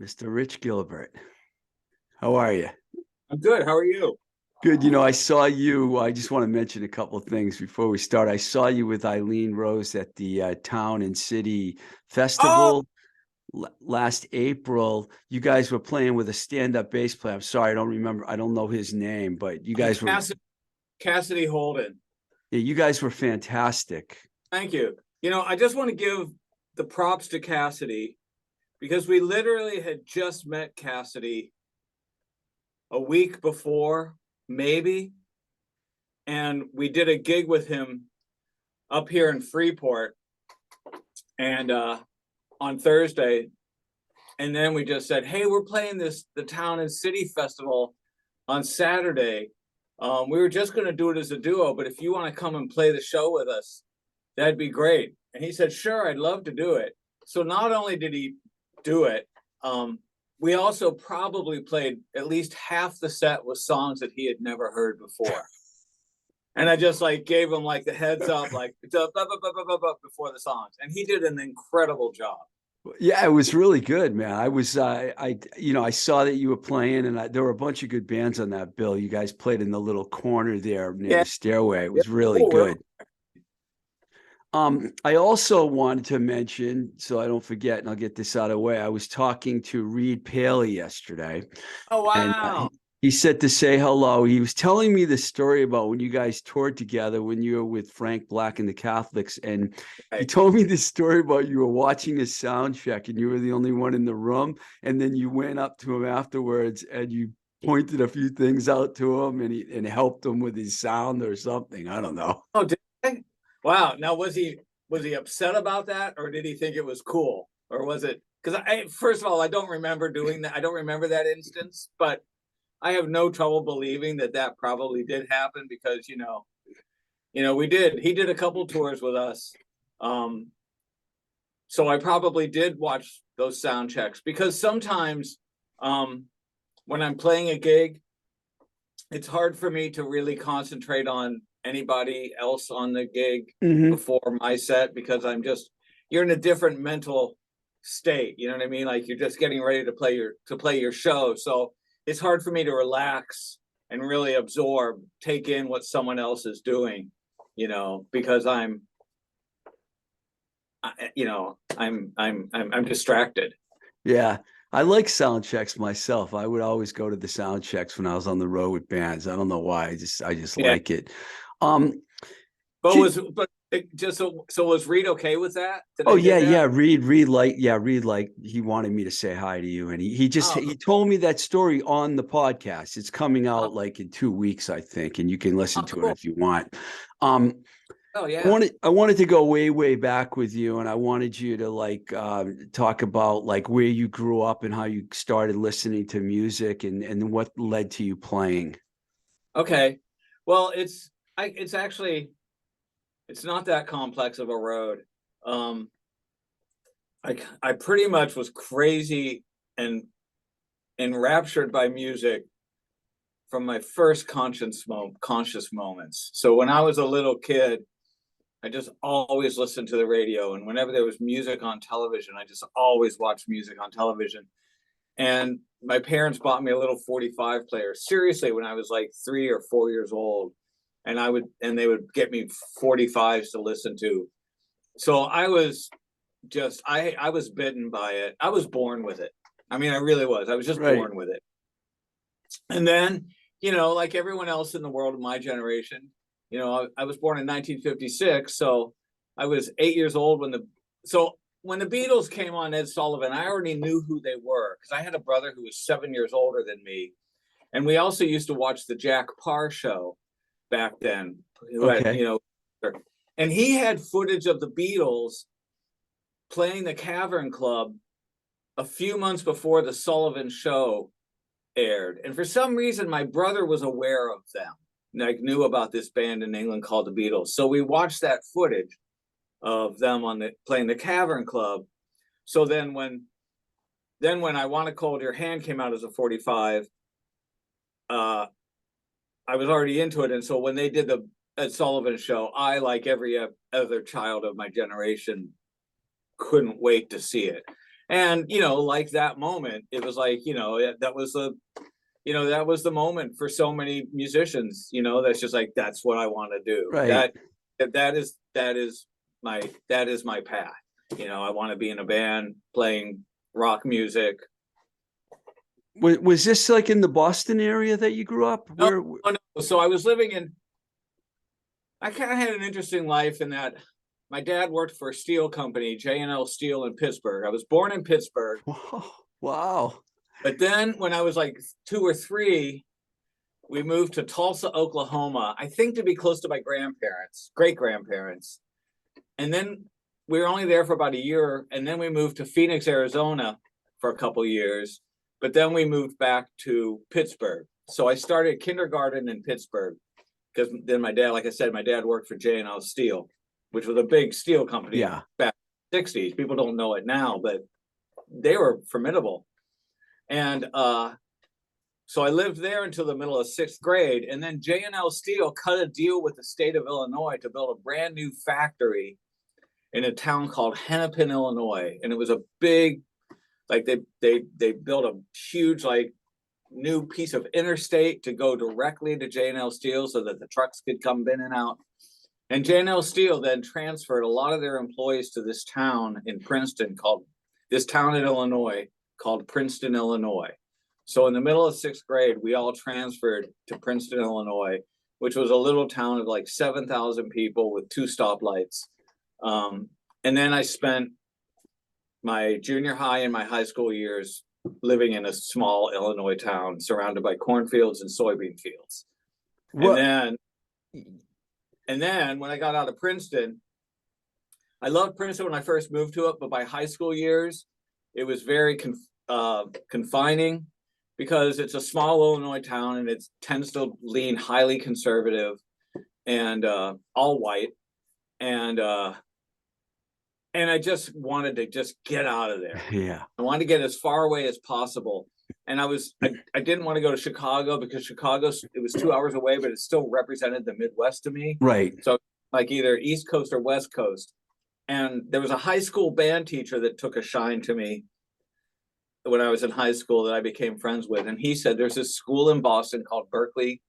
Mr. Rich Gilbert. How are you? I'm good. How are you? Good. I saw you. I just want to mention a couple of things before we start. I saw you with Eileen Rose at the Town and City Oh, Festival last April. You guys were playing with a stand-up bass player. I'm sorry, I don't remember. I don't know his name, but you guys were, Cassidy Holden. yeah, you guys were fantastic. Thank you. I just want to give the props to Cassidy because we literally had just met Cassidy a week before, maybe, and we did a gig with him up here in Freeport and on Thursday. And then we just said, hey, we're playing the Town and City Festival on Saturday. We were just going to do it as a duo, but if you want to come and play the show with us, that'd be great. And he said, sure, I'd love to do it. So not only did he do it, we also probably played at least half the set with songs that he had never heard before. And I just gave him the heads up, before the songs. And he did an incredible job. Yeah, it was really good, man. I saw that you were playing, and there were a bunch of good bands on that bill. You guys played in the little corner there near the stairway. It was really good. I also wanted to mention, so I don't forget, and I'll get this out of the way. I was talking to Reed Paley yesterday. Oh, wow. And he said to say hello. He was telling me the story about when you guys toured together when you were with Frank Black and the Catholics. And he told me this story about you were watching a sound check and you were the only one in the room. And then you went up to him afterwards and you pointed a few things out to him and helped him with his sound or something. I don't know. Oh, did I? Wow. Now, was he upset about that, or did he think it was cool? Or was it because first of all, I don't remember doing that. I don't remember that instance, but I have no trouble believing that probably did happen because he did a couple tours with us. So I probably did watch those sound checks because sometimes when I'm playing a gig, it's hard for me to really concentrate on anybody else on the gig before my set because you're in a different mental state. You know what I mean? Like you're just getting ready to play your show. So it's hard for me to relax and really take in what someone else is doing, because I'm distracted. Yeah. I like sound checks myself. I would always go to the sound checks when I was on the road with bands. I don't know why. I just like it. Was Reed okay with that? Yeah. Reed he wanted me to say hi to you, and he told me that story on the podcast. It's coming out in 2 weeks, I think, and you can listen to it if you want. Oh yeah. I wanted to go way back with you, and I wanted you to talk about where you grew up and how you started listening to music and what led to you playing. Okay. Well, it's not that complex of a road. I pretty much was crazy and enraptured by music from my first conscious moments. So when I was a little kid, I just always listened to the radio, and whenever there was music on television, I just always watched music on television. And my parents bought me a little 45 player, seriously, when I was 3 or 4 years old. And they would get me 45s to listen to. So I was I was bitten by it. I was born with it. I mean, I really was. I was just born with it. And then, like everyone else in the world of my generation, I was born in 1956. So I was 8 years old when the Beatles came on Ed Sullivan, I already knew who they were because I had a brother who was 7 years older than me. And we also used to watch the Jack Parr show back then, and he had footage of the Beatles playing the Cavern Club a few months before the Sullivan Show aired. And for some reason, my brother was aware of them, knew about this band in England called the Beatles. So we watched that footage of them playing the Cavern Club. So then when I Want to Hold Your Hand came out as a 45, I was already into it. And so when they did the Ed Sullivan Show, I, like every other child of my generation, couldn't wait to see it. And, like that moment, it was like, that was that was the moment for so many musicians, that's just like, that's what I want to do. Right. That is my path. I want to be in a band playing rock music. Was this like in the Boston area that you grew up? Where? No, no. So I was living in, I kind of had an interesting life in that my dad worked for a steel company, J&L Steel in Pittsburgh. I was born in Pittsburgh. Wow. But then when I was like 2 or 3, we moved to Tulsa, Oklahoma, I think to be close to my grandparents, great grandparents. And then we were only there for about a year. And then we moved to Phoenix, Arizona for a couple years. But then we moved back to Pittsburgh. So I started kindergarten in Pittsburgh because then my dad, like I said, my dad worked for J&L Steel, which was a big steel company back in the 60s. People don't know it now, but they were formidable. And so I lived there until the middle of 6th grade. And then J&L Steel cut a deal with the state of Illinois to build a brand new factory in a town called Hennepin, Illinois. And it was a big, like they built a huge, like, new piece of interstate to go directly to J&L Steel so that the trucks could come in and out. And J&L Steel then transferred a lot of their employees to this town in Princeton in Illinois called Princeton, Illinois. So in the middle of 6th grade, we all transferred to Princeton, Illinois, which was a little town of like 7,000 people with 2 stoplights. And then I spent my junior high and my high school years living in a small Illinois town surrounded by cornfields and soybean fields. And then when I got out of Princeton, I loved Princeton when I first moved to it, but by high school years, it was very confining because it's a small Illinois town and it tends to lean highly conservative and all white. And I just wanted to just get out of there. Yeah. I wanted to get as far away as possible. And I didn't want to go to Chicago because Chicago, it was 2 hours away, but it still represented the Midwest to me. Right. So like either East Coast or West Coast. And there was a high school band teacher that took a shine to me when I was in high school that I became friends with. And he said, there's this school in Boston called Berklee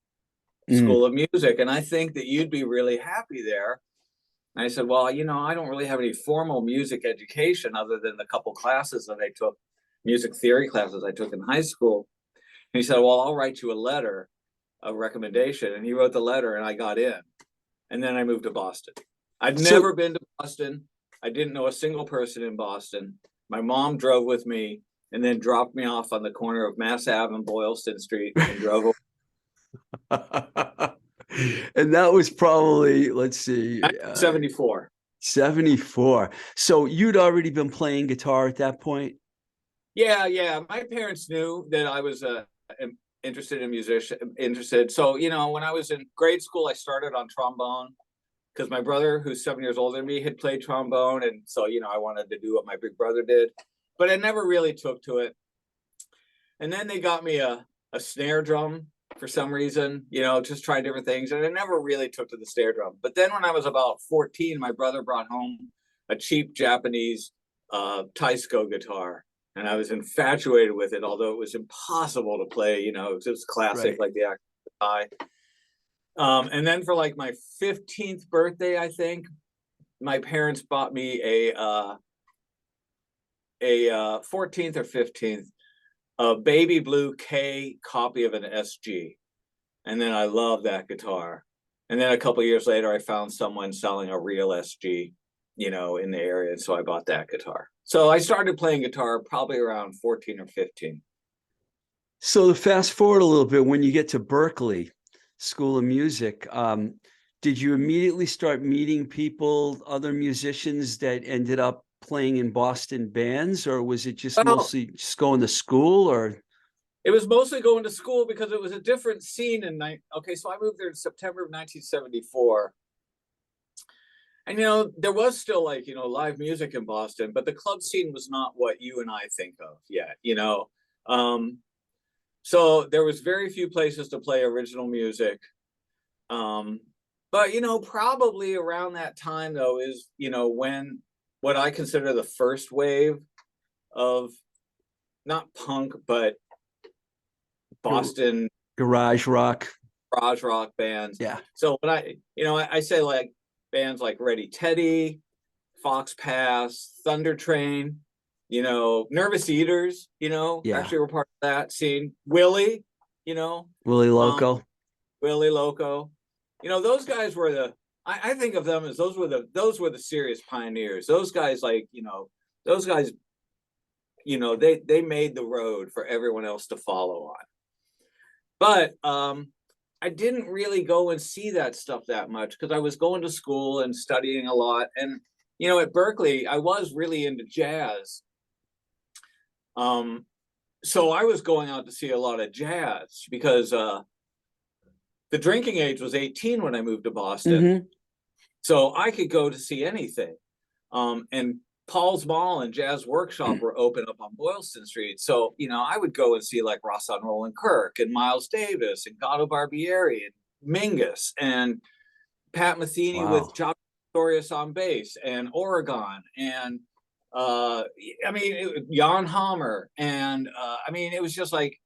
School of Music. And I think that you'd be really happy there. And I said, well, I don't really have any formal music education other than the couple classes that I took, music theory classes I took in high school. And he said, well, I'll write you a letter of recommendation. And he wrote the letter and I got in. And then I moved to Boston. I'd never been to Boston. I didn't know a single person in Boston. My mom drove with me and then dropped me off on the corner of Mass Ave and Boylston Street and drove over. And that was probably, let's see, 74. 74. So you'd already been playing guitar at that point? Yeah. My parents knew that I was interested in So, when I was in grade school, I started on trombone because my brother, who's 7 years older than me, had played trombone. And so, I wanted to do what my big brother did, but I never really took to it. And then they got me a snare drum for some reason, just try different things. And I never really took to the snare drum. But then when I was about 14, my brother brought home a cheap Japanese Taisco guitar. And I was infatuated with it, although it was impossible to play, it was classic, like the actual guitar. And then for like my 15th birthday, I think, my parents bought me a 14th or 15th, a baby blue K copy of an SG. And then I loved that guitar. And then a couple of years later, I found someone selling a real SG, in the area. And so I bought that guitar. So I started playing guitar probably around 14 or 15. So to fast forward a little bit, when you get to Berklee School of Music, did you immediately start meeting people, other musicians that ended up playing in Boston bands, or was it just mostly just going to school? Or it was mostly going to school because it was a different scene so I moved there in September of 1974. And there was still live music in Boston, but the club scene was not what you and I think of yet, so there was very few places to play original music. But probably around that time though is when what I consider the first wave of not punk, but Boston garage rock bands. Yeah. So when I say like bands like Ready Teddy, Fox Pass, Thunder Train, Nervous Eaters, Yeah. actually were part of that scene. Willie, Willie Loco. Willie Loco. Those guys were I think of them as those were the serious pioneers. Those guys those guys, they made the road for everyone else to follow on. But I didn't really go and see that stuff that much because I was going to school and studying a lot. And, at Berkeley, I was really into jazz. So I was going out to see a lot of jazz because the drinking age was 18 when I moved to Boston. Mm-hmm. So I could go to see anything. And Paul's Mall and Jazz Workshop were open up on Boylston Street. So, I would go and see like Ross on Roland Kirk and Miles Davis and Gato Barbieri and Mingus and Pat Metheny with Job Pistorius on bass and Oregon and Jan Hammer. And it was just like,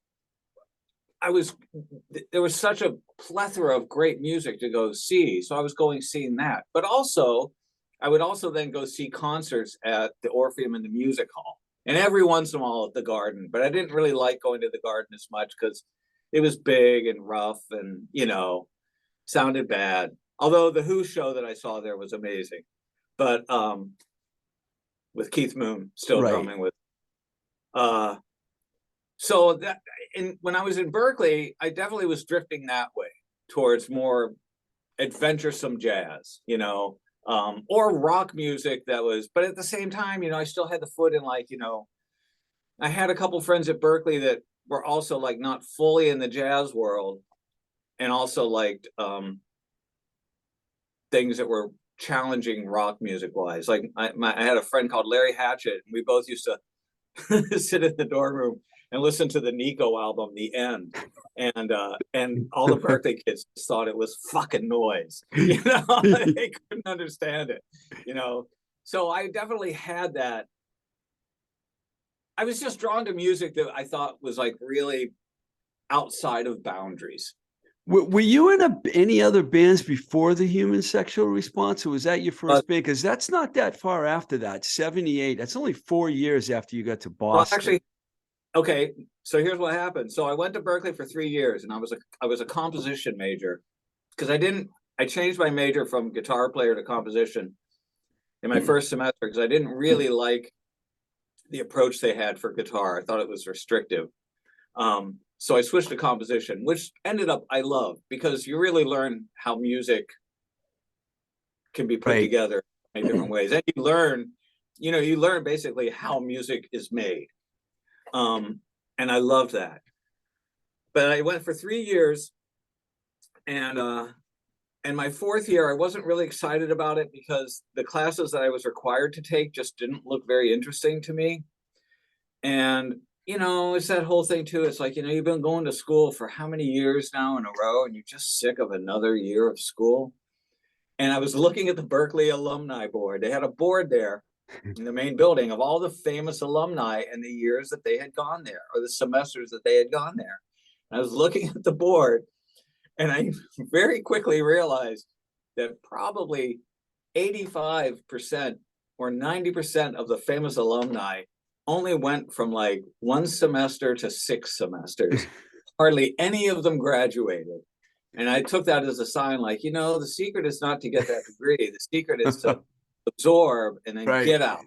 there was such a plethora of great music to go see. So I was seeing that, but also I would also then go see concerts at the Orpheum and the Music Hall, and every once in a while at the Garden. But I didn't really like going to the Garden as much because it was big and rough and, sounded bad. Although the Who show that I saw there was amazing, but with Keith Moon still drumming with. So that, when I was in Berkeley, I definitely was drifting that way towards more adventuresome jazz, or rock music but at the same time, I still had the foot in I had a couple friends at Berkeley that were also like not fully in the jazz world and also liked things that were challenging rock music wise. Like I had a friend called Larry Hatchett, and we both used to sit in the dorm room and listen to the Nico album, The End. And all the Berkeley kids just thought it was fucking noise. They couldn't understand it, So I definitely had that. I was just drawn to music that I thought was like really outside of boundaries. Were you in any other bands before the Human Sexual Response, or was that your first band? Because that's not that far after that, 78. That's only 4 years after you got to Boston. Well, actually, okay, so here's what happened. So I went to Berkeley for 3 years, and I was a composition major because I changed my major from guitar player to composition in my first semester because I didn't really like the approach they had for guitar. I thought it was restrictive. So I switched to composition, which ended up I love because you really learn how music can be put together in different ways. And you learn basically how music is made. And I loved that. But I went for 3 years, and my fourth year, I wasn't really excited about it because the classes that I was required to take just didn't look very interesting to me. And it's that whole thing too. It's like, you've been going to school for how many years now in a row, and you're just sick of another year of school. And I was looking at the Berkeley Alumni Board. They had a board there in the main building of all the famous alumni and the years that they had gone there, or the semesters that they had gone there. And I was looking at the board, and I very quickly realized that probably 85% or 90% of the famous alumni only went from like 1 semester to 6 semesters. Hardly any of them graduated. And I took that as a sign, like, the secret is not to get that degree. The secret is to absorb and then get out.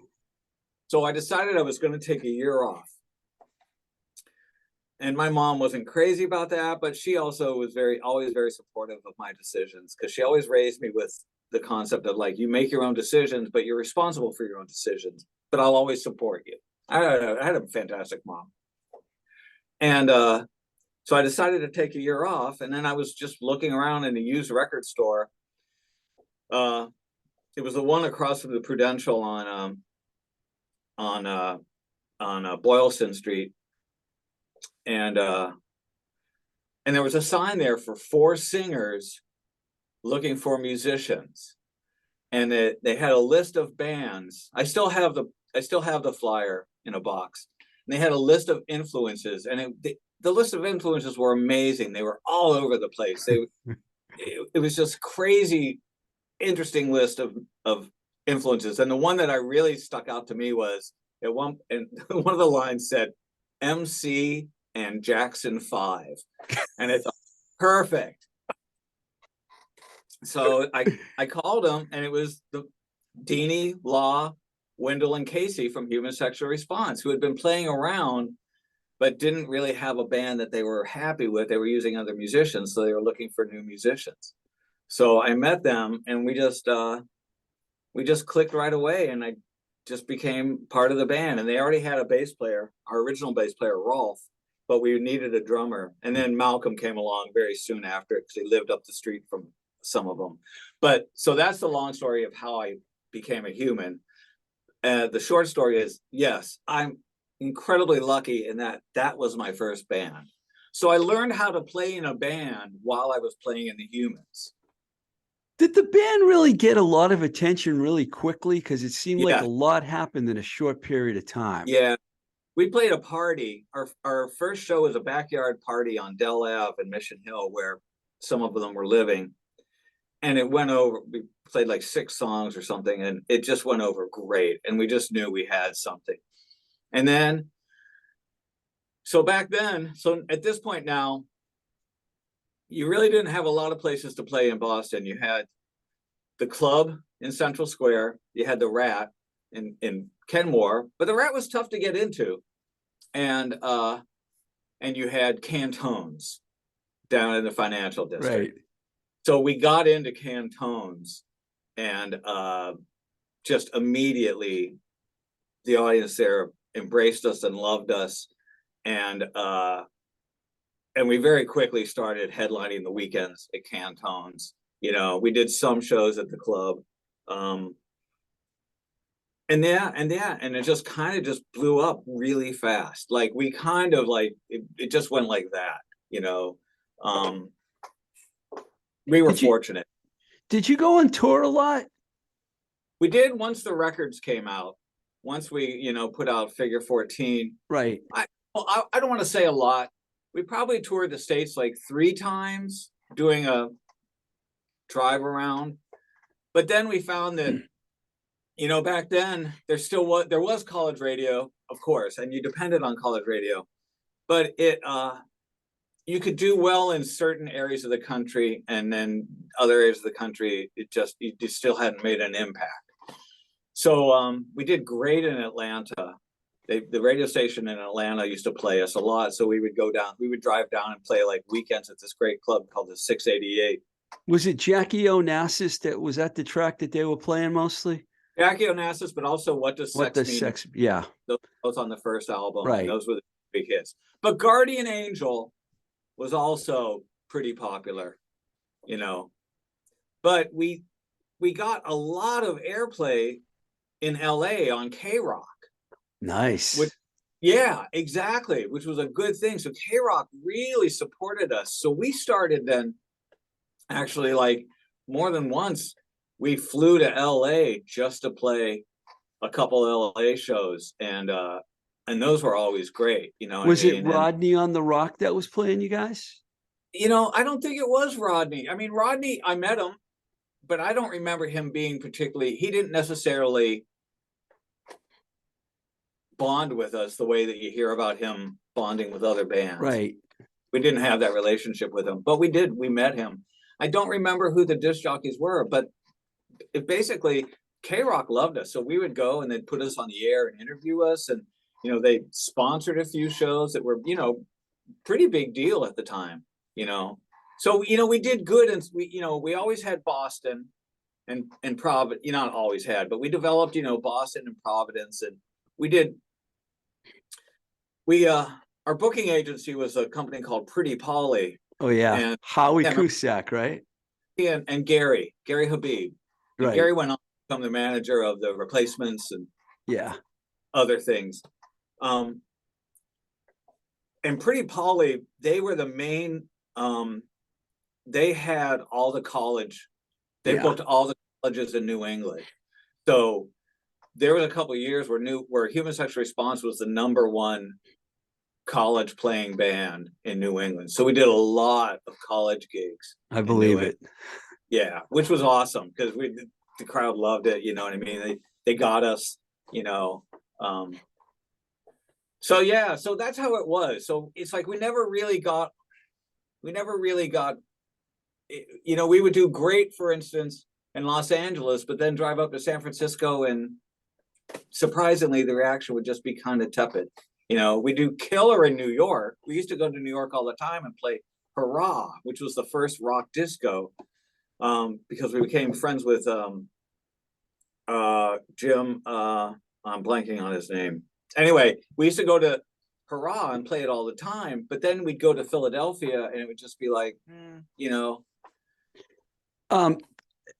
So I decided I was going to take a year off. And my mom wasn't crazy about that, but she also was always very supportive of my decisions, because she always raised me with the concept of like, you make your own decisions, but you're responsible for your own decisions, but I'll always support you. I had a fantastic mom. And so I decided to take a year off, and then I was just looking around in a used record store. It was the one across from the Prudential on Boylston Street. And there was a sign there for 4 singers looking for musicians. And they had a list of bands. I still have I still have the flyer in a box. And they had a list of influences, and the list of influences were amazing. They were all over the place. It was just crazy, interesting list of influences. And the one that I really stuck out to me was one of the lines said MC and Jackson 5. And it's perfect. So I called them, and it was the Deanie, Law, Wendell, and Casey from Human Sexual Response, who had been playing around but didn't really have a band that they were happy with. They were using other musicians, so they were looking for new musicians. So I met them, and we just clicked right away, and I just became part of the band. And they already had a bass player, our original bass player, Rolf, but we needed a drummer. And then Malcolm came along very soon after, because he lived up the street from some of them. But so that's the long story of how I became a Human. The short story is, yes, I'm incredibly lucky in that was my first band. So I learned how to play in a band while I was playing in the Humans. Did the band really get a lot of attention really quickly? Because it seemed like Yeah. a lot happened in a short period of time. Yeah. We played a party. Our first show was a backyard party on Dell Ave in Mission Hill, where some of them were living. And it went over, we played like 6 songs or something, and it just went over great. And we just knew we had something. And then, so back then, so at this point now, you really didn't have a lot of places to play in Boston. You had the club in Central Square, you had the Rat in Kenmore, but the Rat was tough to get into. And you had Cantones down in the financial district. Right. So we got into Cantones, and just immediately the audience there embraced us and loved us. And we very quickly started headlining the weekends at Cantones. You know, we did some shows at the club. And it just kind of just blew up really fast. Like we kind of like, it just went like that, you know. We were fortunate. Did you go on tour a lot? We did once the records came out. Once we, you know, put out Figure 14. Right. I don't want to say a lot. We probably toured the States like 3 times, doing a drive around. But then we found that, you know, back then there was college radio, of course, and you depended on college radio. But you could do well in certain areas of the country, and then other areas of the country, you still hadn't made an impact. So we did great in Atlanta. The radio station in Atlanta used to play us a lot. So we would drive down and play like weekends at this great club called the 688. Was it Jackie Onassis that was at the track that they were playing mostly? Jackie Onassis, but also What Does Sex Mean? Yeah. Those on the first album. Right. Those were the big hits. But Guardian Angel was also pretty popular, you know. But we got a lot of airplay in LA on K-Rock. Nice. Yeah, exactly, which was a good thing. So K-Rock really supported us. So we started then, actually, like more than once, we flew to LA just to play a couple LA shows, and those were always great, you know. Was it Rodney on the Rock that was playing you guys? You know, I don't think it was Rodney. I mean, Rodney, I met him, but I don't remember him being he didn't necessarily bond with us the way that you hear about him bonding with other bands. Right. We didn't have that relationship with him, but we met him. I don't remember who the disc jockeys were, but basically K-Rock loved us. So we would go, and they'd put us on the air and interview us. And, you know, they sponsored a few shows that were, you know, pretty big deal at the time, you know. So, you know, we did good. And we always had Boston and Providence, you know, not always had, but we developed, you know, Boston and Providence. And our booking agency was a company called Pretty Polly. Oh yeah. And Howie Cusack, right? And Gary Habib. And right. Gary went on to become the manager of the Replacements and other things. And Pretty Polly, they were the main, they had all the college, they booked all the colleges in New England. So there was a couple of years where Human Sexual Response was the #1 college playing band in New England. So we did a lot of college gigs. I believe it. Yeah, which was awesome because the crowd loved it. You know what I mean? They got us. You know. So yeah, so that's how it was. So it's like we never really got. You know, we would do great, for instance, in Los Angeles, but then drive up to San Francisco, and surprisingly, the reaction would just be kind of tepid. You know, we do killer in New York. We used to go to New York all the time and play Hurrah, which was the first rock disco, because we became friends with Jim. I'm blanking on his name. Anyway, we used to go to Hurrah and play it all the time, but then we'd go to Philadelphia and it would just be like, you know. I'm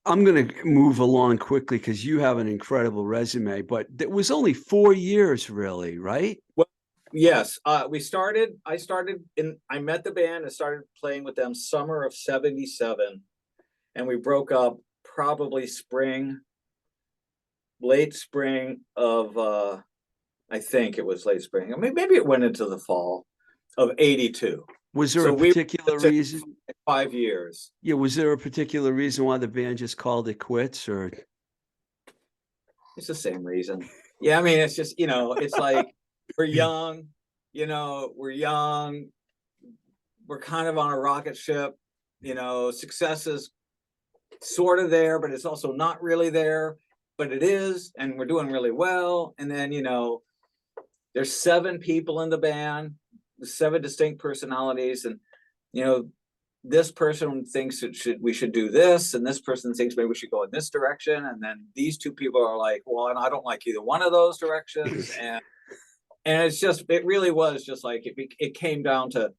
going to move along quickly because you have an incredible resume, but it was only 4 years, really, right? Well, yes. I met the band and started playing with them summer of '77, and we broke up probably late spring of, I think it was late spring. I mean, maybe it went into the fall of '82. Was there a particular reason? 5 years. Yeah, was there a particular reason why the band just called it quits, or? It's the same reason. Yeah, I mean, it's just, you know, it's like we're young, you know, we're kind of on a rocket ship, you know, success is sort of there, but it's also not really there, but it is, and we're doing really well. And then, you know, there's 7 people in the band, 7 distinct personalities, and you know, this person thinks we should do this, and this person thinks maybe we should go in this direction, and then these 2 people are like, well, and I don't like either one of those directions, and it really was just like it came down to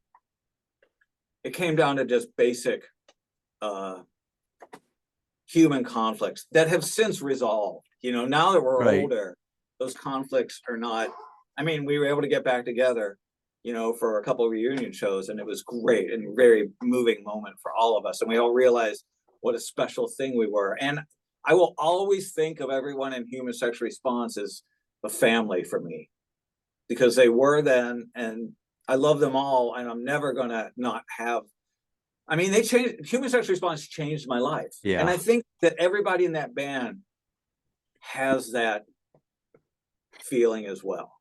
just basic human conflicts that have since resolved. You know, now that we're older, those conflicts are not. I mean, we were able to get back together, you know, for a couple of reunion shows, and it was great and very moving moment for all of us. And we all realized what a special thing we were. And I will always think of everyone in Human Sexual Response as a family for me, because they were then, and I love them all, and I'm never gonna not have. I mean, Human Sexual Response changed my life. Yeah. And I think that everybody in that band has that feeling as well.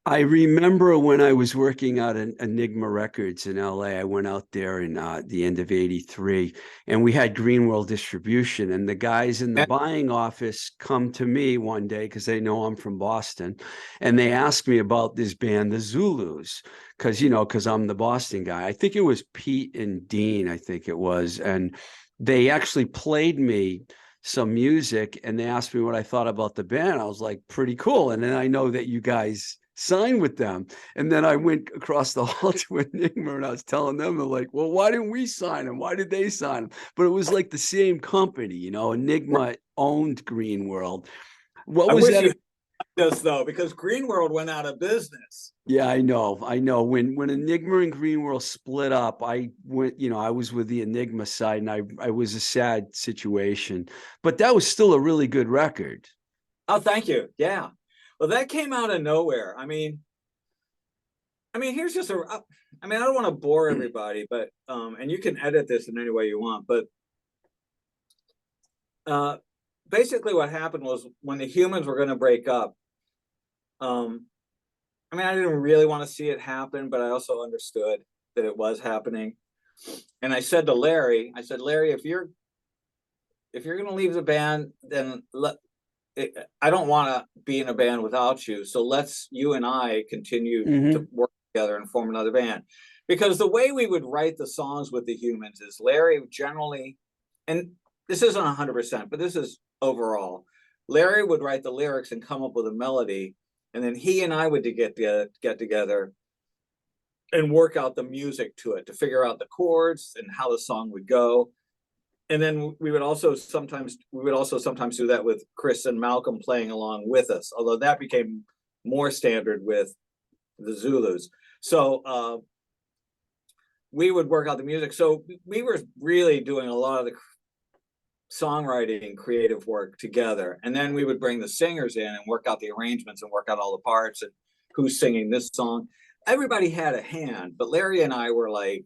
I remember when I was working out at Enigma Records in LA, I went out there in the end of '83, and we had Green World Distribution, and the guys in the buying office come to me one day because they know I'm from Boston, and they asked me about this band, the Zulus, because I'm the Boston guy. I think it was Pete and Dean, I think it was, and they actually played me some music, and they asked me what I thought about the band. I was like, pretty cool. And then I know that you guys signed with them. And then I went across the hall to Enigma, and I was telling them, they're like, well, why didn't we sign them? Why did they sign them? But it was like the same company, you know, Enigma owned Green World. What was that? Us though, because Green World went out of business. Yeah, I know. When Enigma and Green World split up, I went, you know, I was with the Enigma side, and I was a sad situation, but that was still a really good record. Oh, thank you. Yeah. Well, that came out of nowhere. I mean, here's just I don't want to bore everybody, but, and you can edit this in any way you want, but, basically what happened was when the Humans were going to break up, I didn't really want to see it happen, but I also understood that it was happening. And I said to Larry, if you're going to leave the band, then I don't want to be in a band without you. So you and I continue to work together and form another band. Because the way we would write the songs with the Humans is Larry generally, and this isn't 100%, but this is overall, Larry would write the lyrics and come up with a melody. And then he and I would get together and work out the music to it, to figure out the chords and how the song would go. And then we would also sometimes do that with Chris and Malcolm playing along with us, although that became more standard with the Zulus. So we would work out the music. So we were really doing a lot of the songwriting, creative work together. And then we would bring the singers in and work out the arrangements and work out all the parts and who's singing this song. Everybody had a hand, but Larry and I were like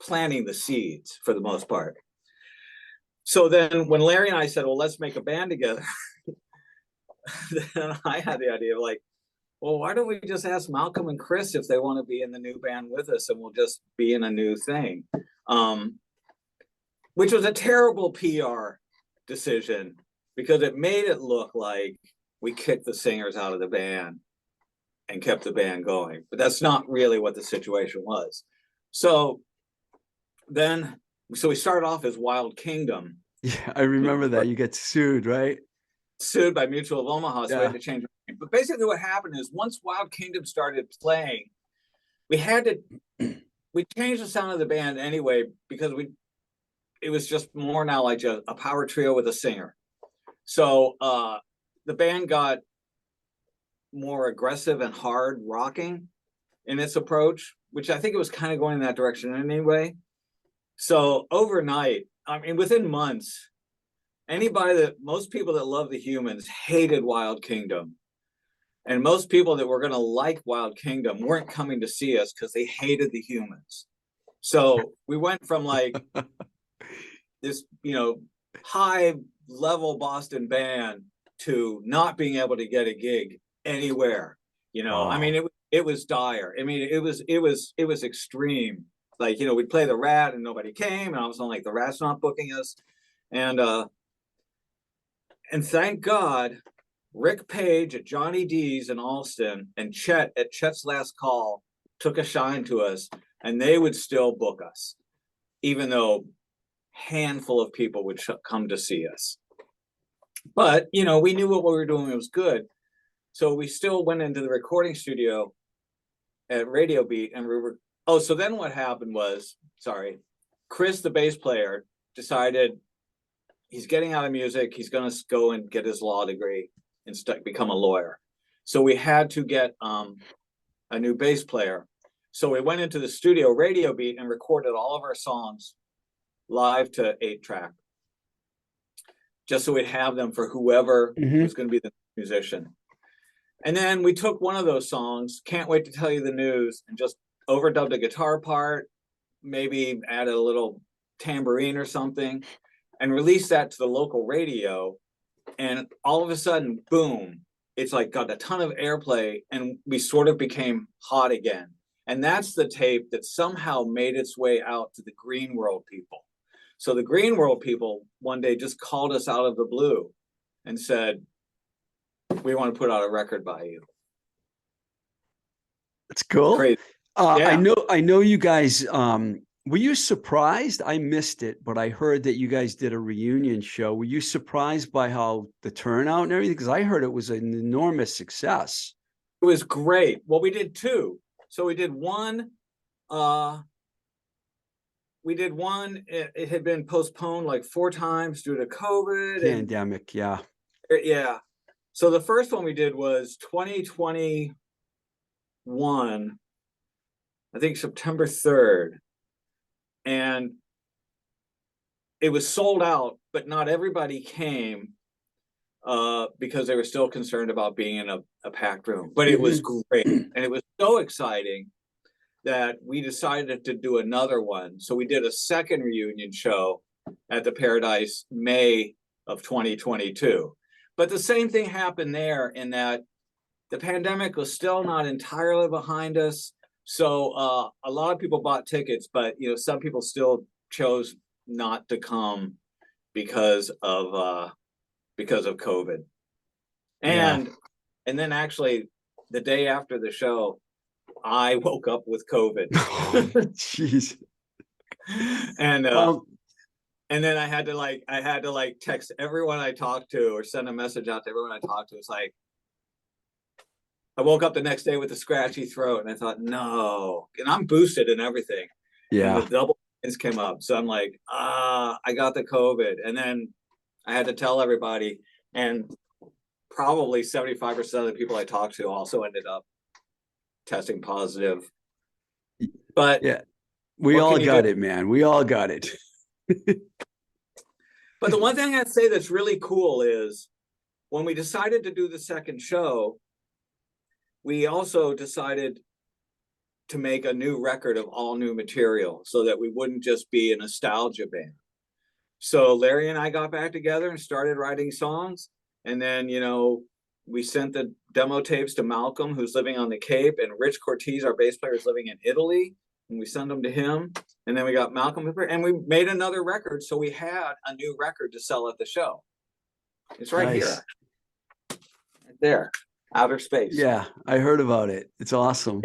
planting the seeds for the most part. So then when Larry and I said, well, let's make a band together, then I had the idea of like, well, why don't we just ask Malcolm and Chris if they want to be in the new band with us, and we'll just be in a new thing. Which was a terrible PR decision because it made it look like we kicked the singers out of the band and kept the band going. But that's not really what the situation was. So we started off as Wild Kingdom. Yeah, I remember that. You get sued, right? Sued by Mutual of Omaha, so we had to change. But basically what happened is once Wild Kingdom started playing, we changed the sound of the band anyway because it was just more now like a power trio with a singer. So the band got more aggressive and hard rocking in its approach, which I think it was kind of going in that direction anyway. So overnight, I mean, within months, most people that love the Humans hated Wild Kingdom. And most people that were going to like Wild Kingdom weren't coming to see us because they hated the Humans. So we went from like this, high level Boston band to not being able to get a gig anywhere. Wow. I mean, it was dire. I mean, it was extreme. Like, we'd play the Rat and nobody came, and I was like, the Rat's not booking us. And thank God, Rick Page at Johnny D's in Alston and Chet at Chet's Last Call took a shine to us, and they would still book us, even though handful of people would come to see us. But, we knew what we were doing was good. So we still went into the recording studio at Radio Beat, and so then what happened was, Chris, the bass player, decided he's getting out of music. He's going to go and get his law degree and become a lawyer. So we had to get a new bass player. So we went into the studio, Radio Beat, and recorded all of our songs live to 8-track, just so we'd have them for whoever was going to be the musician. And then we took one of those songs, Can't Wait to Tell You the News, and just overdubbed a guitar part, maybe added a little tambourine or something, and released that to the local radio. And all of a sudden, boom, it's like got a ton of airplay, and we sort of became hot again. And that's the tape that somehow made its way out to the Green World people. So the Green World people one day just called us out of the blue and said, we want to put out a record by you. That's cool. Crazy. Yeah. I know you guys, were you surprised? I missed it, but I heard that you guys did a reunion show. Were you surprised by how the turnout and everything? Because I heard it was an enormous success. It was great. Well, we did two. So we did one. It had been postponed like 4 times due to COVID. Pandemic, yeah. Yeah. So the first one we did was 2021, I think September 3rd. And it was sold out, but not everybody came because they were still concerned about being in a packed room. But it was great. And it was so exciting that we decided to do another one. So we did a second reunion show at the Paradise May of 2022. But the same thing happened there in that the pandemic was still not entirely behind us. So a lot of people bought tickets, but some people still chose not to come because of COVID. And then actually the day after the show, I woke up with COVID. Jeez. And then I had to text everyone I talked to or send a message out to everyone I talked to. It's like, I woke up the next day with a scratchy throat, and I thought, no, and I'm boosted and everything. Yeah. And the double things came up. So I'm like, I got the COVID. And then I had to tell everybody, and probably 75% of the people I talked to also ended up testing positive. But yeah, we all got it, man. We all got it. But the one thing I'd say that's really cool is when we decided to do the second show, we also decided to make a new record of all new material so that we wouldn't just be a nostalgia band. So Larry and I got back together and started writing songs. And then, we sent the demo tapes to Malcolm, who's living on the Cape, and Rich Cortez, our bass player, is living in Italy. And we sent them to him. And then we got Malcolm, and we made another record. So we had a new record to sell at the show. It's right Nice. here. Right there. Outer Space. Yeah, I heard about it. It's awesome.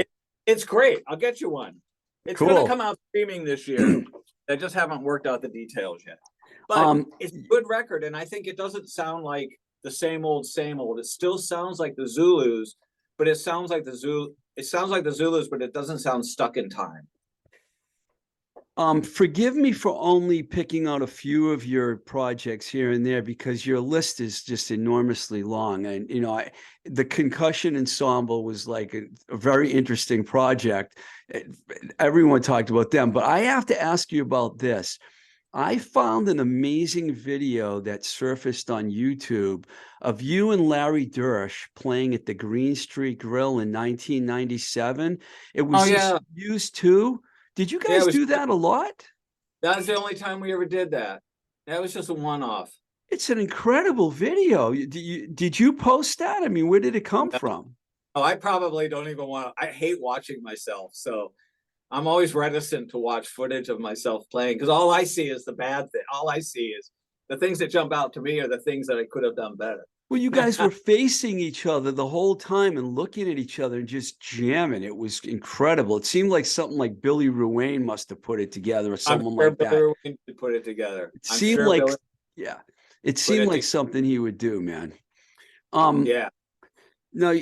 It's great. I'll get you one. It's going to come out streaming this year. I just haven't worked out the details yet. But it's a good record, and I think it doesn't sound like the same old, same old. It still sounds like the Zulus, but it sounds like the Zulus, but it doesn't sound stuck in time. Forgive me for only picking out a few of your projects here and there, because your list is just enormously long. And, the Concussion Ensemble was like a very interesting project. Everyone talked about them, but I have to ask you about this. I found an amazing video that surfaced on YouTube of you and Larry Dersch playing at the Green Street Grill in 1997. It was used too. Did you guys do that a lot? That was the only time we ever did that. That was just a one-off. It's an incredible video. Did you post that? I mean, where did it come from? Oh, I probably don't even want to. I hate watching myself. So I'm always reticent to watch footage of myself playing, because all I see is the bad thing. All I see is the things that jump out to me are the things that I could have done better. Well, you guys were facing each other the whole time and looking at each other and just jamming. It was incredible. It seemed like something like Billy Ruane must have put it together, or someone like that. Billy Ruane put it together. It seemed like, it seemed like something he would do, man. Yeah. No,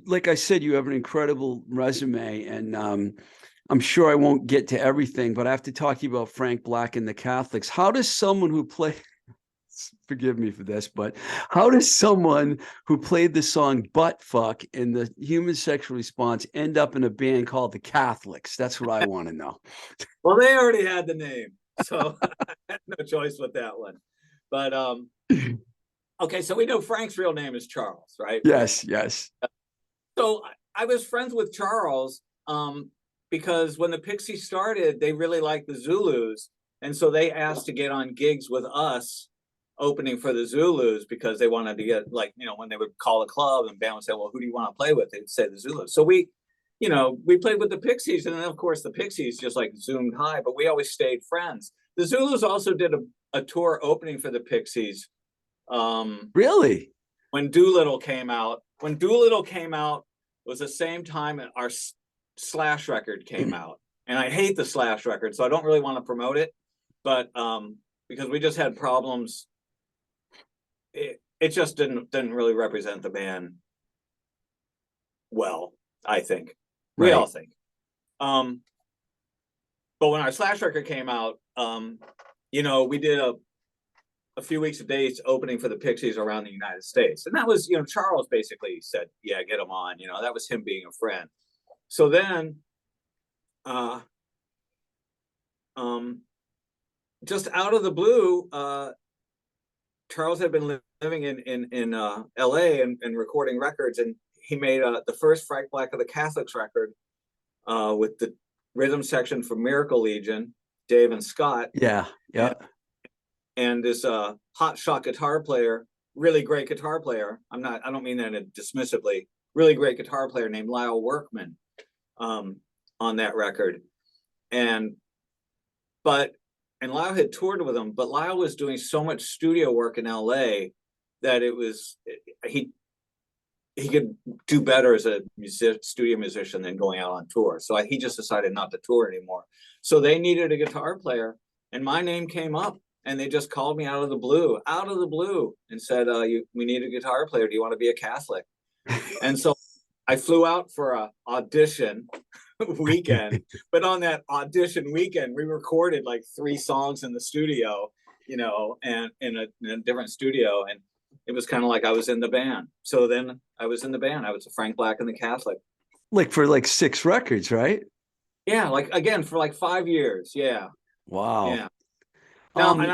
like I said, you have an incredible resume, and I'm sure I won't get to everything, but I have to talk to you about Frank Black and the Catholics. How does someone who forgive me for this, but how does someone who played the song Butt Fuck in the Human Sexual Response end up in a band called the Catholics? That's what I want to know. Well, they already had the name, so I had no choice with that one. But okay, so we know Frank's real name is Charles, right? Yes. So I was friends with Charles because when the Pixies started, they really liked the Zulus. And so they asked to get on gigs with us opening for the Zulus, because they wanted to get, like, when they would call a club and band would say, well, who do you want to play with? They'd say the Zulus. So we played with the Pixies, and then of course the Pixies just like zoomed high, but we always stayed friends. The Zulus also did a tour opening for the Pixies. Really? When Doolittle came out. When Doolittle came out was the same time our Slash record came out. And I hate the Slash record, so I don't really want to promote it. But because we just had problems, it just didn't really represent the band well, I think. We all think. But when our Slash record came out, we did a few weeks of dates opening for the Pixies around the United States. And that was, Charles basically said, yeah, get them on. That was him being a friend. So then just out of the blue, Charles had been living in LA and recording records, and he made the first Frank Black of the Catholics record with the rhythm section for Miracle Legion, Dave and Scott. Yeah. And this hotshot guitar player, really great guitar player. I don't mean that dismissively. Really great guitar player named Lyle Workman on that record. And Lyle had toured with him, but Lyle was doing so much studio work in LA that he could do better as a studio musician than going out on tour. So he just decided not to tour anymore. So they needed a guitar player, and my name came up, and they just called me out of the blue, and said, we need a guitar player. Do you want to be a Catholic? And so I flew out for an audition weekend, but on that audition weekend, we recorded like 3 songs in the studio, and in a different studio. And it was kind of like I was in the band. So then I was in the band. I was a Frank Black and the Catholic. Like for like 6 records, right? Yeah. Like, again, for like 5 years. Yeah. Wow. Yeah. Now, and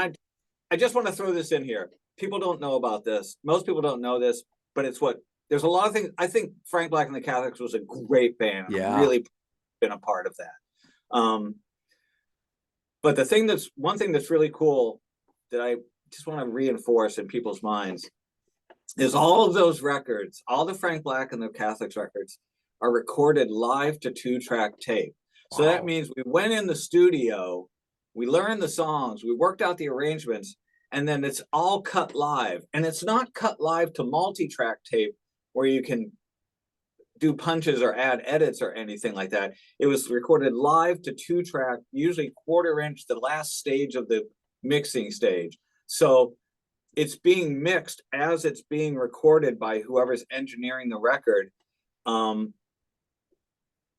I just want to throw this in here. People don't know about this. Most people don't know this, but it's what there's a lot of things. I think Frank Black and the Catholics was a great band. Yeah. I've really been a part of that. But one thing that's really cool that I just want to reinforce in people's minds is all of those records, all the Frank Black and the Catholics records are recorded live to 2-track tape. So Wow. that means we went in the studio, we learned the songs, we worked out the arrangements, and then it's all cut live. And it's not cut live to multi-track tape where you can do punches or add edits or anything like that. It was recorded live to 2-track, usually 1/4 inch, the last stage of the mixing stage. So it's being mixed as it's being recorded by whoever's engineering the record. And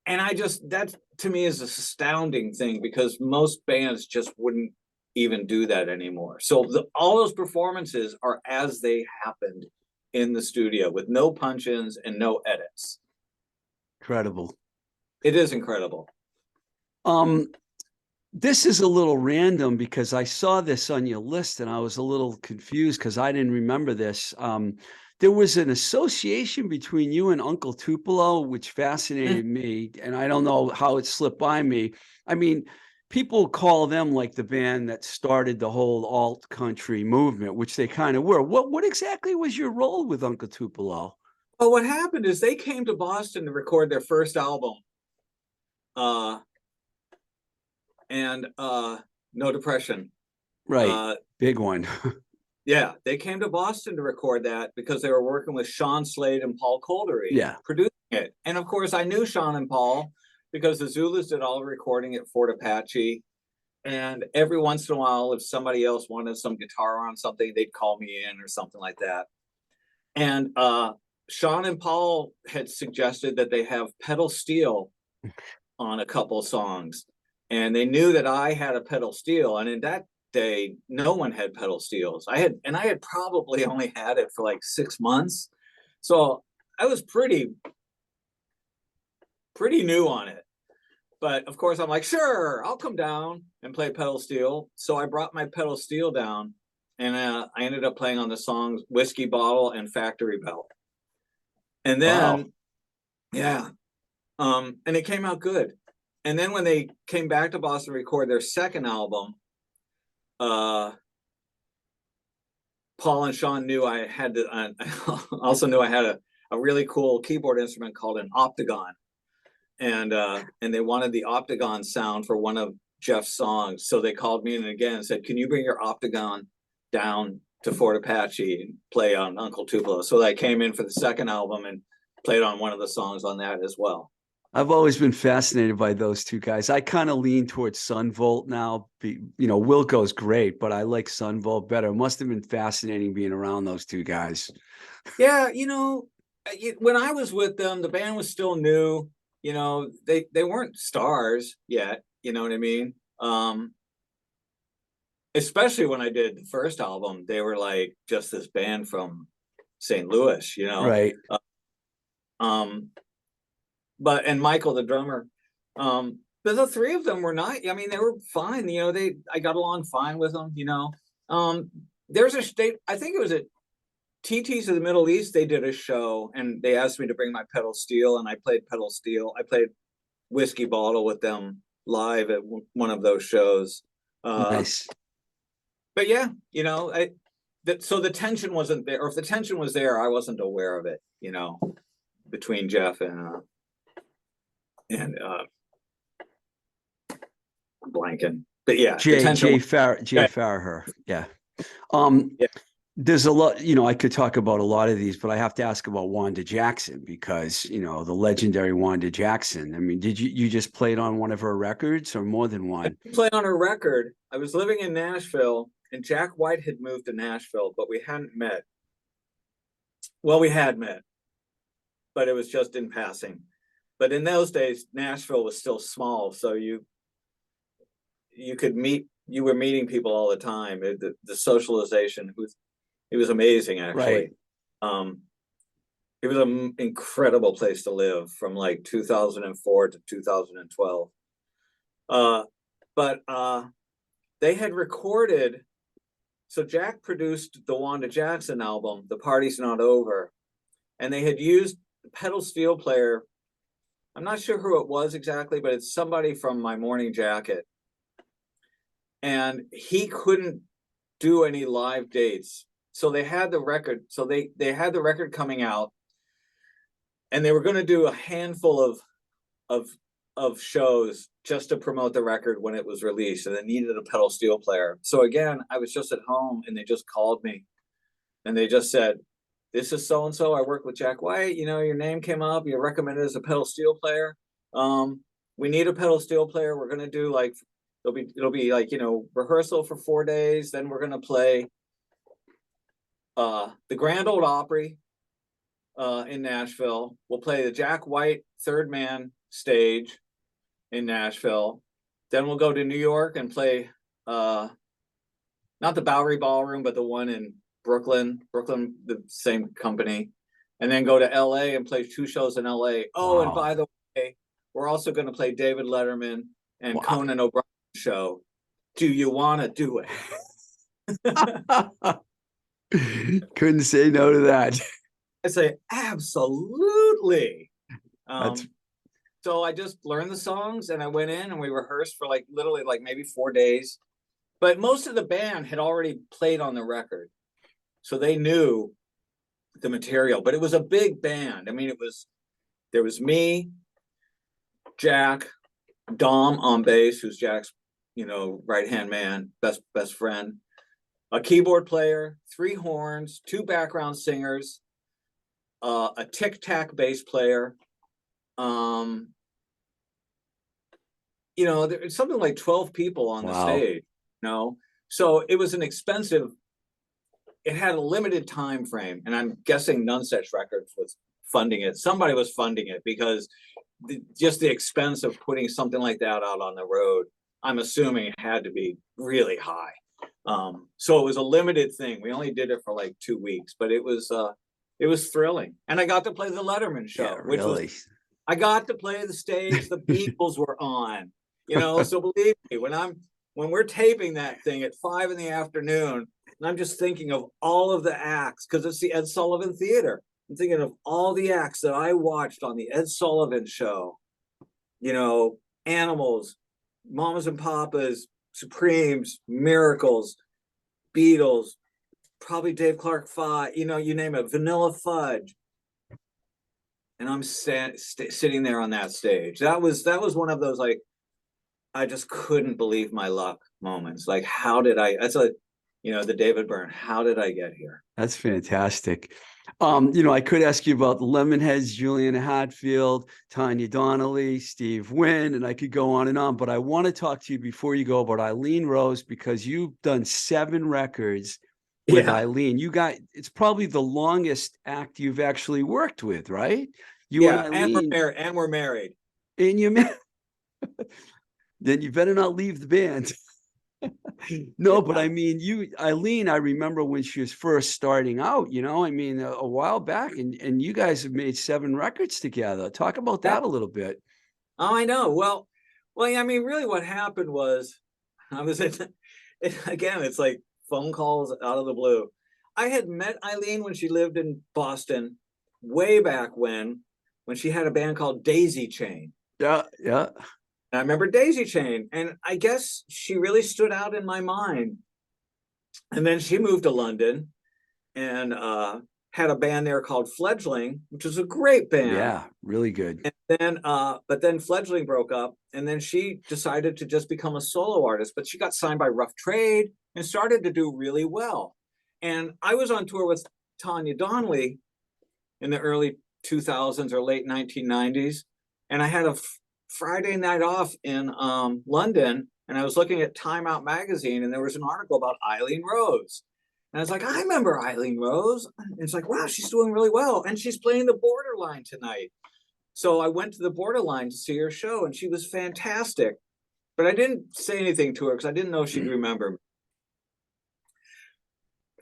that to me is an astounding thing, because most bands just wouldn't even do that anymore. So all those performances are as they happened in the studio with no punch-ins and no edits. Incredible. It is incredible. This is a little random because I saw this on your list and I was a little confused because I didn't remember this. There was an association between you and Uncle Tupelo, which fascinated me, and I don't know how it slipped by me. I mean, people call them like the band that started the whole alt country movement, which they kind of were. What exactly was your role with Uncle Tupelo? Well, what happened is they came to Boston to record their first album. No Depression. Right. Big one. Yeah, they came to Boston to record that because they were working with Sean Slade and Paul Coldery, yeah, producing it. And of course, I knew Sean and Paul because the Zulus did all the recording at Fort Apache. And every once in a while, if somebody else wanted some guitar on something, they'd call me in or something like that. And Sean and Paul had suggested that they have pedal steel on a couple songs. And they knew that I had a pedal steel. And in that day, no one had pedal steels. I had probably only had it for like 6 months. So I was pretty new on it. But of course, I'm like, sure, I'll come down and play pedal steel. So I brought my pedal steel down, and I ended up playing on the songs Whiskey Bottle and Factory Belt. And then, yeah, and it came out good. And then when they came back to Boston to record their second album, Paul and Sean knew I had to, I also knew I had a really cool keyboard instrument called an Optagon. And they wanted the Optagon sound for one of Jeff's songs. So they called me in again and said, can you bring your Optagon down to Fort Apache and play on Uncle Tupelo? So I came in for the second album and played on one of the songs on that as well. I've always been fascinated by those two guys. I kind of lean towards Sunvolt now. Wilco's great, but I like Sunvolt better. It must have been fascinating being around those two guys. Yeah, when I was with them, the band was still new. They weren't stars yet. You know what I mean? Especially when I did the first album, they were like just this band from St. Louis, Right. And Michael, the drummer, but the three of them were not, they were fine. I got along fine with them, there's a state, I think it was at TT's of the Middle East. They did a show and they asked me to bring my pedal steel, and I played pedal steel. I played Whiskey Bottle with them live at one of those shows. Nice. But yeah, so the tension wasn't there, or if the tension was there, I wasn't aware of it, between Jeff and blanking. But yeah, Jay Farraher. Yeah. Yeah. There's a lot, I could talk about a lot of these, but I have to ask about Wanda Jackson because, the legendary Wanda Jackson. I mean, did you just played on one of her records or more than one? I played on her record. I was living in Nashville and Jack White had moved to Nashville, but we hadn't met. Well, we had met, but it was just in passing. But in those days, Nashville was still small. So you were meeting people all the time. The socialization it was amazing, actually. Right. It was an incredible place to live from like 2004 to 2012. But they had recorded So Jack produced the Wanda Jackson album, The Party's Not Over, and they had used the pedal steel player. I'm not sure who it was exactly, but it's somebody from My Morning Jacket. And he couldn't do any live dates. So they had the record. So they had the record coming out, and they were going to do a handful of shows just to promote the record when it was released, and they needed a pedal steel player. So again, I was just at home, and they just called me, and they just said, "This is so and so. I work with Jack White. You know, your name came up. You're recommended as a pedal steel player. We need a pedal steel player. We're going to do like it'll be like, you know, rehearsal for 4 days. Then we're going to play the Grand Ole Opry in Nashville. We'll play the Jack White Third Man stage in Nashville. Then we'll go to New York and play not the Bowery Ballroom, but the one in Brooklyn, the same company. And then go to LA and play 2 shows in LA. Oh, and by the way, we're also going to play David Letterman and Conan O'Brien show. Do you want to do it?" Couldn't say no to that. I say, absolutely. So I just learned the songs, and I went in and we rehearsed for like literally like maybe 4 days. But most of the band had already played on the record, so they knew the material. But it was a big band. I mean, there was me, Jack, Dom on bass, who's Jack's, you know, right-hand man, best friend, a keyboard player, 3 horns, 2 background singers, a tic-tac bass player. You know, there's something like 12 people on the stage, you know? So it was it had a limited time frame, and I'm guessing None Such Records was funding it. Somebody was funding it, because just the expense of putting something like that out on the road, I'm assuming it had to be really high. So it was a limited thing. We only did it for like 2 weeks, but it was thrilling. And I got to play the Letterman show, which was, I got to play the stage the Beatles were on, you know. So believe me, when we're taping that thing at 5 p.m, and I'm just thinking of all of the acts, because it's the Ed Sullivan Theater. I'm thinking of all the acts that I watched on the Ed Sullivan Show, you know, Animals, Mamas and Papas, Supremes, Miracles, Beatles, probably Dave Clark 5, you know, you name it, Vanilla Fudge. And I'm sitting there on that stage. That was one of those, like, I just couldn't believe my luck moments. Like, that's like, you know, the David Byrne, how did I get here? That's fantastic. You know, I could ask you about the Lemonheads, Juliana Hatfield, Tanya Donnelly, Steve Wynn, and I could go on, but I want to talk to you before you go about Eileen Rose, because you've done 7 records with Eileen. It's probably the longest act you've actually worked with, right? You and Eileen. And we're married. And you married. Then you better not leave the band. No, but I mean, Eileen, I remember when she was first starting out, you know, I mean, a while back, and you guys have made 7 records together. Talk about that a little bit. Oh, I know. Well, I mean, really what happened was, I was again, it's like phone calls out of the blue. I had met Eileen when she lived in Boston, way back when she had a band called Daisy Chain. Yeah. I remember Daisy Chain, and I guess she really stood out in my mind. And then she moved to London and had a band there called Fledgling, which was a great band. Yeah, really good. And then, but then Fledgling broke up, and then she decided to just become a solo artist. But she got signed by Rough Trade and started to do really well. And I was on tour with Tanya Donnelly in the early 2000s or late 1990s, and I had a Friday night off in London, and I was looking at Time Out magazine, and there was an article about Eileen Rose. And I was like, I remember Eileen Rose. And it's like, wow, she's doing really well. And she's playing the Borderline tonight. So I went to the Borderline to see her show, and she was fantastic. But I didn't say anything to her because I didn't know she'd remember me.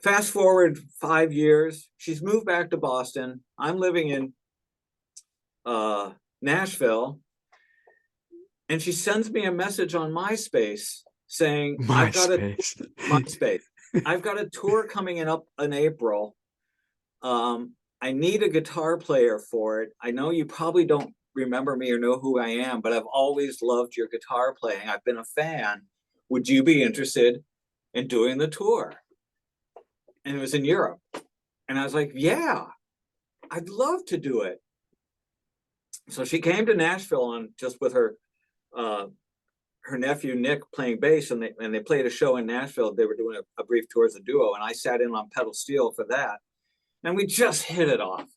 Fast forward 5 years, she's moved back to Boston. I'm living in Nashville. And she sends me a message on MySpace saying, MySpace. I've got a tour coming in up in April. I need a guitar player for it. I know you probably don't remember me or know who I am, but I've always loved your guitar playing. I've been a fan. Would you be interested in doing the tour? And it was in Europe. And I was like, yeah, I'd love to do it. So she came to Nashville on just with her nephew Nick playing bass, and they played a show in Nashville. They were doing a brief tour as a duo, and I sat in on pedal steel for that, and we just hit it off.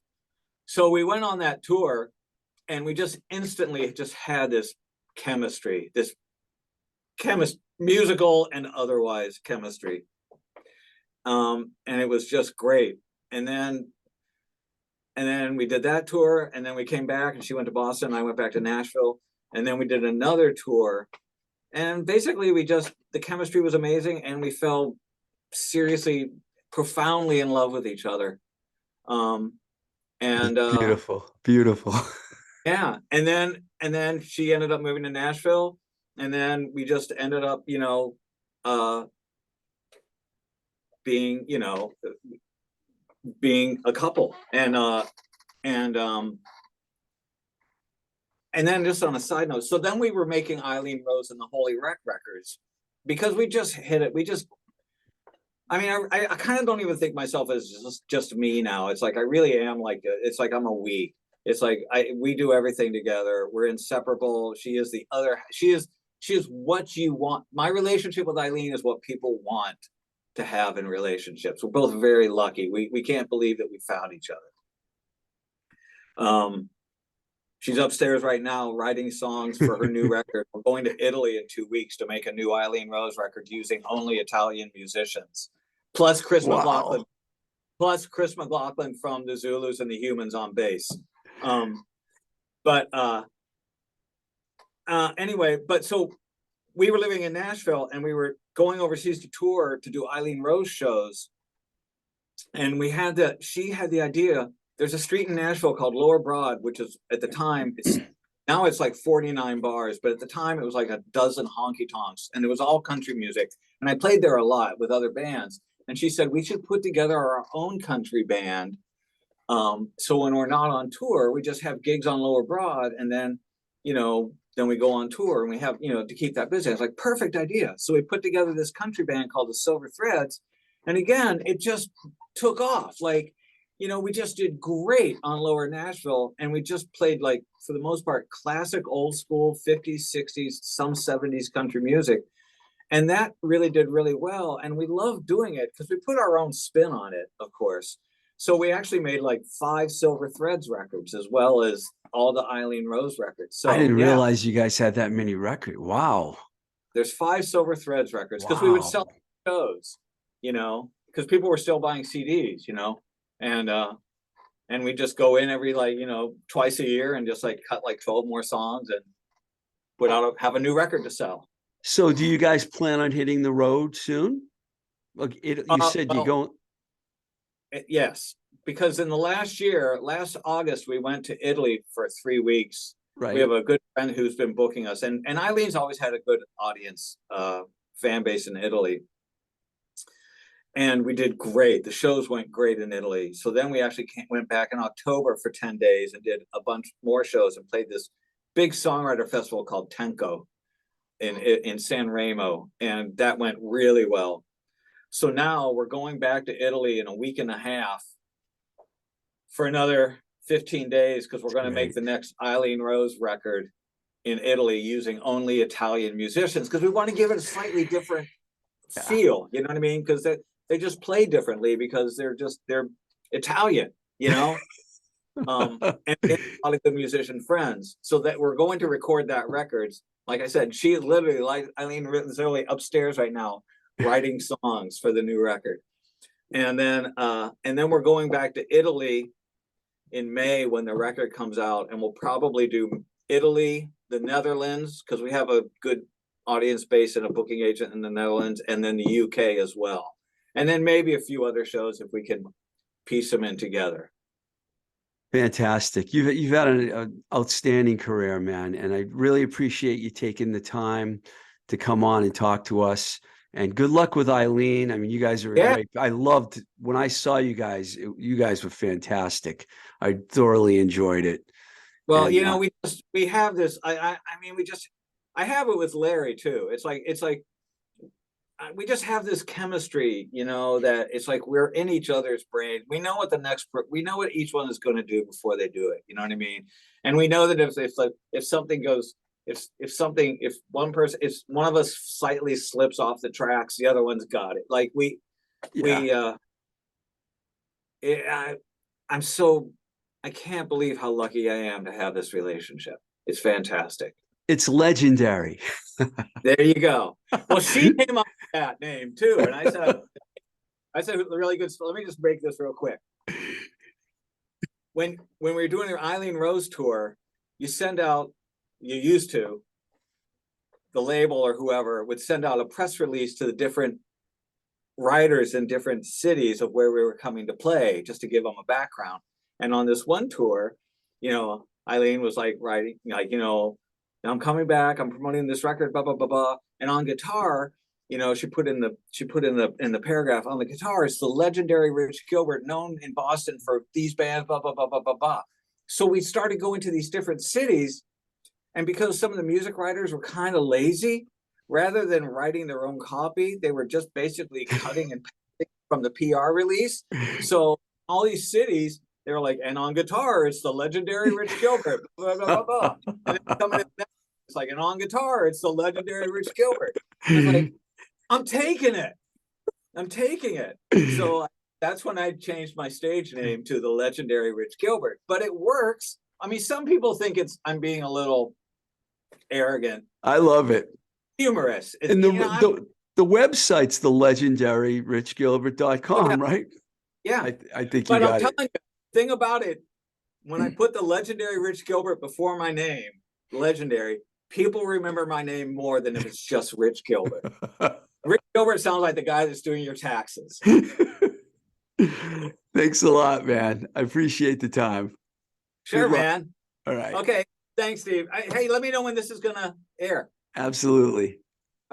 So we went on that tour, and we just instantly just had this chemistry, this musical and otherwise chemistry, and it was just great. And then we did that tour, and then we came back, and she went to Boston, and I went back to Nashville, and then we did another tour. And basically the chemistry was amazing, and we fell seriously, profoundly in love with each other. Beautiful. Yeah. And then she ended up moving to Nashville, and then we just ended up, being a couple. And then just on a side note, so then we were making Eileen Rose and the Holy Wreck records because we just hit it. I kind of don't even think myself as just me now. It's like, I really am like, it's like I'm a we. It's like we do everything together. We're inseparable. She is what you want. My relationship with Eileen is what people want to have in relationships. We're both very lucky. We can't believe that we found each other. She's upstairs right now writing songs for her new record. We're going to Italy in 2 weeks to make a new Eileen Rose record using only Italian musicians, plus Chris McLaughlin from the Zulus and the Humans on bass. Anyway, so we were living in Nashville, and we were going overseas to tour to do Eileen Rose shows, and she had the idea. There's a street in Nashville called Lower Broad, which is at the time, now it's like 49 bars, but at the time it was like a dozen honky tonks, and it was all country music. And I played there a lot with other bands. And she said, we should put together our own country band. So when we're not on tour, we just have gigs on Lower Broad, and then we go on tour, and we have, to keep that busy. I was like, perfect idea. So we put together this country band called the Silver Threads. And again, it just took off. Like, we just did great on Lower Nashville, and we just played, like, for the most part, classic old school 50s, 60s, some 70s country music. And that really did really well. And we loved doing it because we put our own spin on it, of course. So we actually made like 5 Silver Threads records, as well as all the Eileen Rose records. So I didn't realize you guys had that many records. Wow. There's 5 Silver Threads records because we would sell shows, because people were still buying CDs, and we just go in every twice a year and just like cut like 12 more songs and have a new record to sell. So do you guys plan on hitting the road soon? Like you said, you go. Yes, because in the last August, we went to Italy for 3 weeks. Right. We have a good friend who's been booking us, and Eileen's always had a good audience, fan base in Italy. And we did great. The shows went great in Italy. So then we actually went back in October for 10 days and did a bunch more shows and played this big songwriter festival called Tenco in San Remo. And that went really well. So now we're going back to Italy in a week and a half for another 15 days, because we're going to make the next Eileen Rose record in Italy using only Italian musicians, because we want to give it a slightly different feel. You know what I mean? Because they just play differently because they're Italian, and a lot of good musician friends. So that we're going to record that record. Like I said, she is literally, like Eileen is literally upstairs right now writing songs for the new record. And then we're going back to Italy in May when the record comes out, and we'll probably do Italy, the Netherlands, because we have a good audience base and a booking agent in the Netherlands, and then the UK as well. And then maybe a few other shows if we can piece them in together. Fantastic. You've had an outstanding career, man. And I really appreciate you taking the time to come on and talk to us. And good luck with Eileen. I mean, you guys are Yeah. great. I loved when I saw you guys. You guys were fantastic. I thoroughly enjoyed it. Well, And you know, we have this. I mean, I have it with Larry too. It's like we just have this chemistry, you know, that it's like we're in each other's brain. We know what we know what each one is going to do before they do it. You know what I mean? And we know that if something goes, if one of us slightly slips off the tracks, the other one's got it. Like I'm so, I can't believe how lucky I am to have this relationship. It's fantastic. it's legendary. There you go. Well, she came up with that name too, and I said really good. Let me just break this real quick. When we were doing your Eileen Rose tour, you used to, the label or whoever would send out a press release to the different writers in different cities of where we were coming to play, just to give them a background. And on this one tour, you know, Eileen was like writing, like, you know, I'm coming back, I'm promoting this record, blah, blah, blah, blah. And on guitar, you know, she put in the paragraph, on the guitar, it's the legendary Rich Gilbert, known in Boston for these bands, blah, blah, blah, blah, blah, blah. So we started going to these different cities. And because some of the music writers were kind of lazy, rather than writing their own copy, they were just basically cutting and pasting from the PR release. So all these cities, they were like, and on guitar, it's the legendary Rich Gilbert, blah, blah, blah, blah. And then coming in, it's like, and on guitar, it's the legendary Rich Gilbert. And it's like, I'm taking it. I'm taking it. So that's when I changed my stage name to the legendary Rich Gilbert. But it works. I mean, some people think I'm being a little arrogant. I love it. Humorous. And the website's the legendary richgilbert.com, right? Yeah. I think but you I'm got telling it. you, the thing about it, when I put the legendary Rich Gilbert before my name, legendary, people remember my name more than if it's just Rich Gilbert. Rich Gilbert sounds like the guy that's doing your taxes. Thanks a lot, man. I appreciate the time. Sure, man. All right. Okay. Thanks, Steve. Hey, let me know when this is going to air. Absolutely.